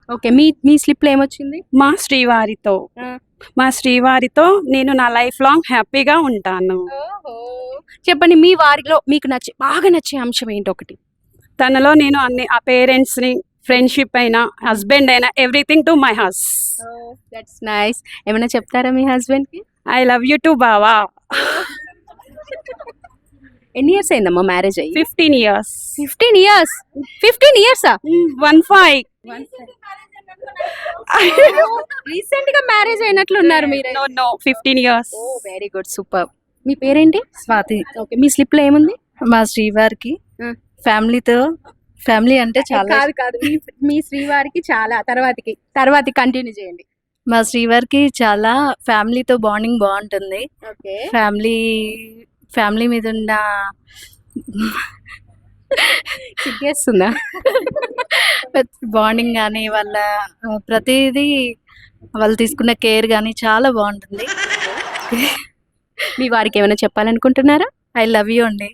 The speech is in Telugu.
ఓకే. మీ మీ స్లిప్‌లో ఏమొచ్చింది? మా శ్రీవారితో మా శ్రీవారితో నేను నా లైఫ్ లాంగ్ హ్యాపీగా ఉంటాను. ఓహో! చెప్పండి మీ వారిలో మీకు బాగా నచ్చే అంశం ఏంటి ఒకటి? తనలో నేను అన్ని ఆ పేరెంట్స్‌ని, ఫ్రెండ్‌షిప్ అయినా, హస్బెండ్ అయినా everything to my house. That's nice. ఏమైనా చెప్తారా మీ హస్బెండ్‌కి? ఐ లవ్ యూ టూ బావా. ఎన్ని ఇయర్స్ అయిందమ్మా మ్యారేజ్ అయ్యి? 15 ఇయర్స్. 15 ఇయర్స్. 15 ఇయర్సా? 15. రీసెంట్ గా మ్యారేజ్ అయినట్లున్నారు మీరు. No 15 years. Oh very good super. మీ పేరేంటి? స్వాతి. ఓకే. మీ స్లిప్ లో ఏముంది? మా శ్రీవారికి ఆ. ఫ్యామిలీ అంటే చాలా కాదు కాదు మీ శ్రీవారికి చాలా తర్వాతకి కంటిన్యూ చేయండి. మా శ్రీవారికి చాలా ఫ్యామిలీతో బాండింగ్ బాగుంటుంది. ఓకే. ఫ్యామిలీ మీద ఉన్న సిగ్గేస్తుందా? బాండింగ్ కానీ వాళ్ళ ప్రతిదీ వాళ్ళు తీసుకున్న కేర్ కానీ చాలా బాగుంటుంది. మీ వారికి ఏమైనా చెప్పాలనుకుంటున్నారా? ఐ లవ్ యూ అండి.